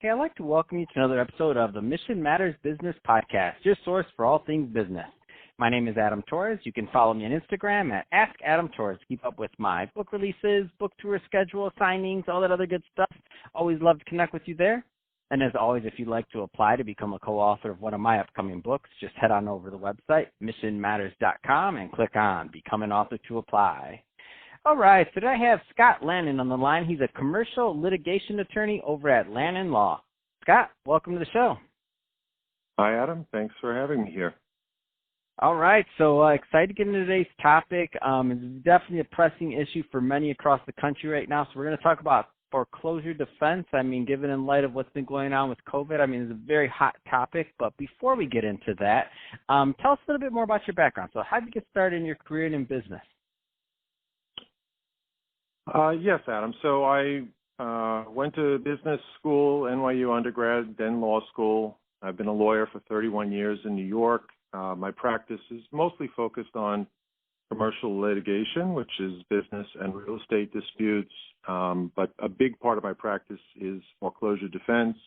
Hey, I'd like to welcome you to another episode of the Mission Matters Business Podcast, your source for all things business. My name is Adam Torres. You can follow me on Instagram at AskAdamTorres to keep up with my book releases, book tour schedule, signings, all that other good stuff. Always love to connect with you there. And as always, if you'd like to apply to become a co-author of one of my upcoming books, just head on over to the website, missionmatters.com, and click on Become an Author to apply. All right, so today I have Scott Lanin on the line. He's a commercial litigation attorney over at Lanin Law. Scott, welcome to the show. Hi, Adam. Thanks for having me here. All right, so excited to get into today's topic. It's definitely a pressing issue for many across the country right now. So we're going to talk about foreclosure defense. I mean, given in light of what's been going on with COVID, I mean, it's a very hot topic. But before we get into that, tell us a little bit more about your background. So how did you get started in your career and in business? Yes, Adam. So I went to business school, NYU undergrad, then law school. I've been a lawyer for 31 years in New York. My practice is mostly focused on commercial litigation, which is business and real estate disputes. But a big part of my practice is foreclosure defense.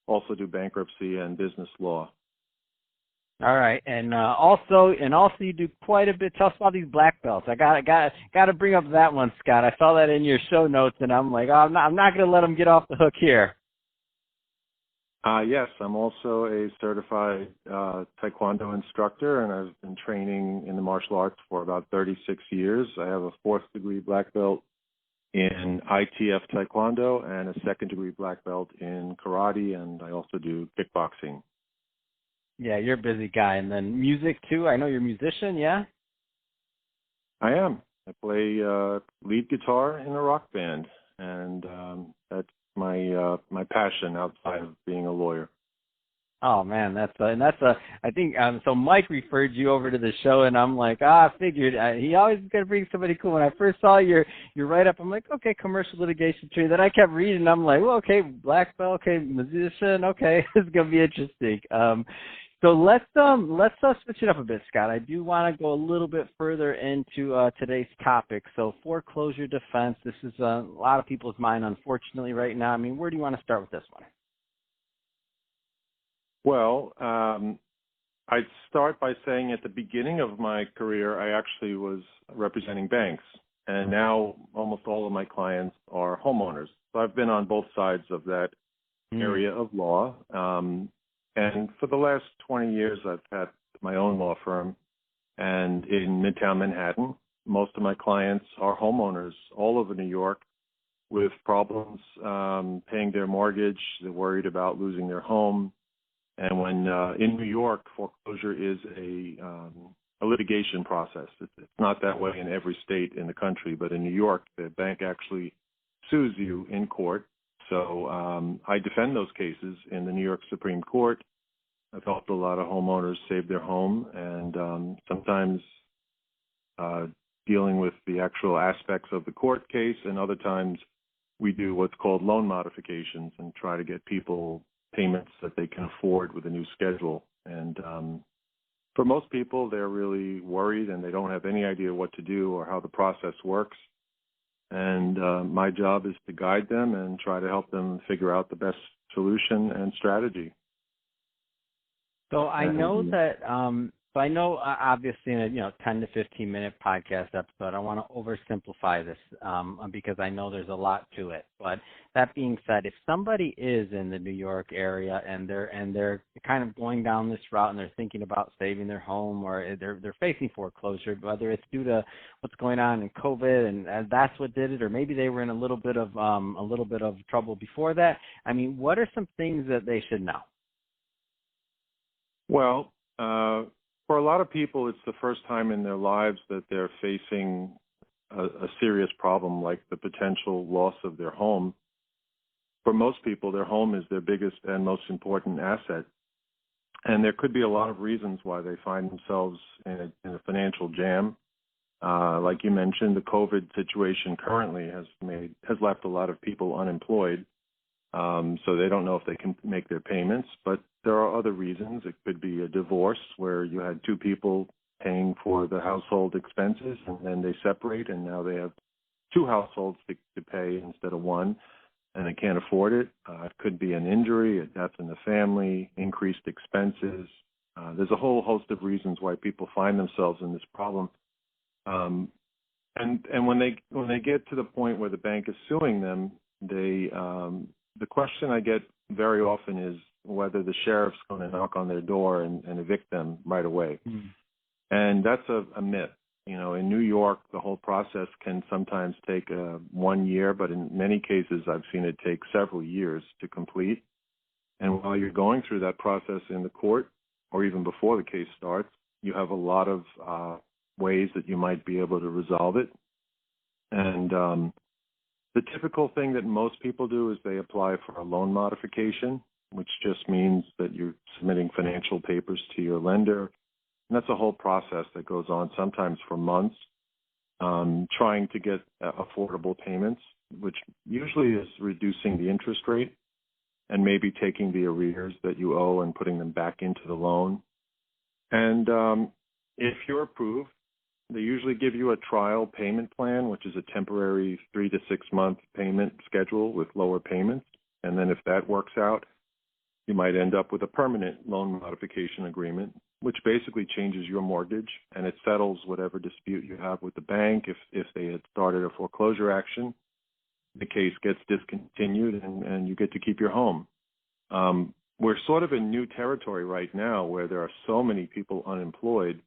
Also do bankruptcy and business law. All right, and also you do quite a bit. Tell us about these black belts. I got to bring up that one, Scott. I saw that in your show notes, and I'm like, oh, I'm not going to let them get off the hook here. Yes, I'm also a certified Taekwondo instructor, and I've been training in the martial arts for about 36 years. I have a 4th degree black belt in ITF Taekwondo and a 2nd degree black belt in karate, and I also do kickboxing. Yeah, you're a busy guy. And then music, too. I know you're a musician, yeah? I am. I play lead guitar in a rock band, and that's my passion outside of being a lawyer. Oh, man, I think, so Mike referred you over to the show, and I'm like, I figured he always got to bring somebody cool. When I first saw your write-up, I'm like, okay, commercial litigation attorney. Then I kept reading, and I'm like, well, okay, black belt, okay, musician, okay, it's going to be interesting. So let's switch it up a bit, Scott. I do want to go a little bit further into today's topic. So foreclosure defense, this is a lot of people's mind, unfortunately, right now. I mean, where do you want to start with this one? Well, I'd start by saying at the beginning of my career, I actually was representing banks, and now almost all of my clients are homeowners. So I've been on both sides of that area of law. And for the last 20 years, I've had my own law firm, and in Midtown Manhattan, most of my clients are homeowners all over New York with problems paying their mortgage. They're worried about losing their home. And when in New York, foreclosure is a litigation process. It's not that way in every state in the country, but in New York, the bank actually sues you in court. So I defend those cases in the New York Supreme Court. I've helped a lot of homeowners save their home, and sometimes dealing with the actual aspects of the court case, and other times we do what's called loan modifications and try to get people payments that they can afford with a new schedule. And for most people, they're really worried and they don't have any idea what to do or how the process works. And my job is to guide them and try to help them figure out the best solution and strategy. So I know that, obviously in a 10 to 15 minute podcast episode, I want to oversimplify this because I know there's a lot to it. But that being said, if somebody is in the New York area and they're kind of going down this route and they're thinking about saving their home, or they're facing foreclosure, whether it's due to what's going on in COVID and that's what did it, or maybe they were in a little bit of trouble before that. I mean, what are some things that they should know? Well, for a lot of people, it's the first time in their lives that they're facing a serious problem like the potential loss of their home. For most people, their home is their biggest and most important asset. And there could be a lot of reasons why they find themselves in a financial jam. Like you mentioned, the COVID situation currently has left a lot of people unemployed. So they don't know if they can make their payments. But there are other reasons. It could be a divorce where you had two people paying for the household expenses, and then they separate, and now they have two households to pay instead of one. and they can't afford it. It could be an injury, a death in the family, increased expenses. There's a whole host of reasons why people find themselves in this problem. And when they get to the point where the bank is suing them, the question I get very often is whether the sheriff's going to knock on their door and evict them right away. Mm. And that's a myth. You know, in New York, the whole process can sometimes take 1 year, but in many cases, I've seen it take several years to complete. And while you're going through that process in the court, or even before the case starts, you have a lot of ways that you might be able to resolve it. And the typical thing that most people do is they apply for a loan modification, which just means that you're submitting financial papers to your lender. And that's a whole process that goes on sometimes for months, trying to get affordable payments, which usually is reducing the interest rate and maybe taking the arrears that you owe and putting them back into the loan. And if you're approved, they usually give you a trial payment plan, which is a temporary 3 to 6 month payment schedule with lower payments. And then if that works out, you might end up with a permanent loan modification agreement, which basically changes your mortgage, and it settles whatever dispute you have with the bank. If they had started a foreclosure action, the case gets discontinued and you get to keep your home. We're sort of in new territory right now where there are so many people unemployed.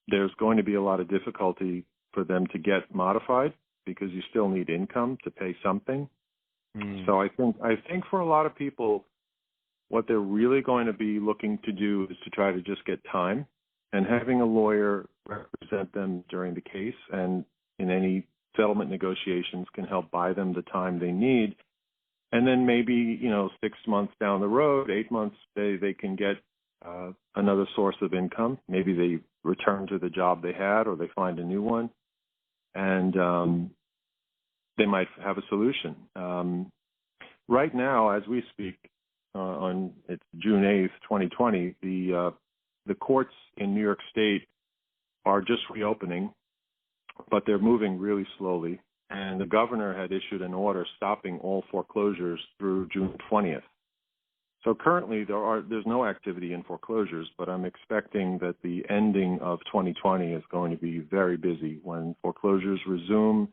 There's going to be a lot of difficulty for them to get modified because you still need income to pay something. So I think for a lot of people, what they're really going to be looking to do is to try to just get time, and having a lawyer represent them during the case and in any settlement negotiations can help buy them the time they need. And then maybe, 6 months down the road, 8 months, they can get another source of income. Maybe they return to the job they had or they find a new one. And they might have a solution. Right now, as we speak, it's June 8th, 2020, the courts in New York State are just reopening, but they're moving really slowly. And the governor had issued an order stopping all foreclosures through June 20th. So currently there's no activity in foreclosures, but I'm expecting that the ending of 2020 is going to be very busy when foreclosures resume.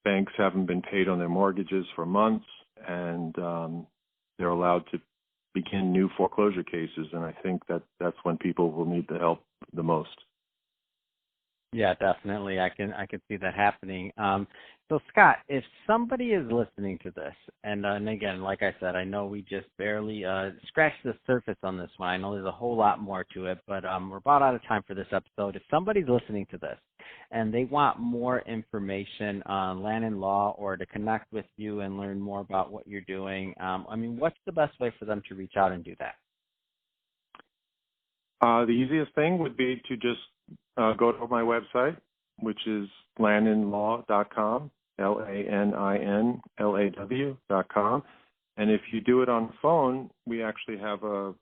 Banks haven't been paid on their mortgages for months, and they're allowed to begin new foreclosure cases, and I think that's when people will need the help the most. Yeah, definitely. I can see that happening. So, Scott, if somebody is listening to this, and again, like I said, I know we just barely scratched the surface on this one. I know there's a whole lot more to it, but we're about out of time for this episode. If somebody's listening to this and they want more information on Lanin Law or to connect with you and learn more about what you're doing, what's the best way for them to reach out and do that? The easiest thing would be to just go to my website, which is laninlaw.com, LANINLAW.com. And if you do it on the phone, we actually have an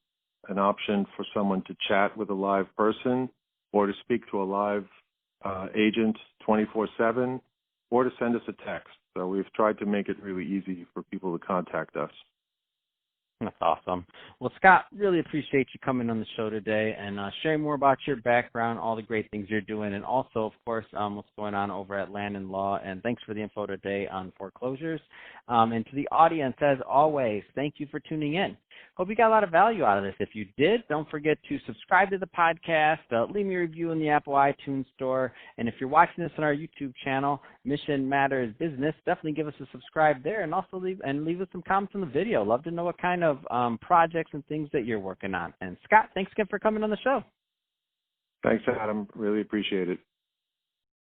option for someone to chat with a live person or to speak to a live agent 24/7 or to send us a text. So we've tried to make it really easy for people to contact us. That's awesome. Well, Scott, really appreciate you coming on the show today and sharing more about your background, all the great things you're doing, and also, of course, what's going on over at Lanin Law. And thanks for the info today on foreclosures. And to the audience, as always, thank you for tuning in. Hope you got a lot of value out of this. If you did, don't forget to subscribe to the podcast, leave me a review in the Apple iTunes store, and if you're watching this on our YouTube channel, Mission Matters Business, definitely give us a subscribe there, and also leave us some comments on the video. Love to know what kind of projects and things that you're working on. And Scott, thanks again for coming on the show. Thanks, Adam. Really appreciate it.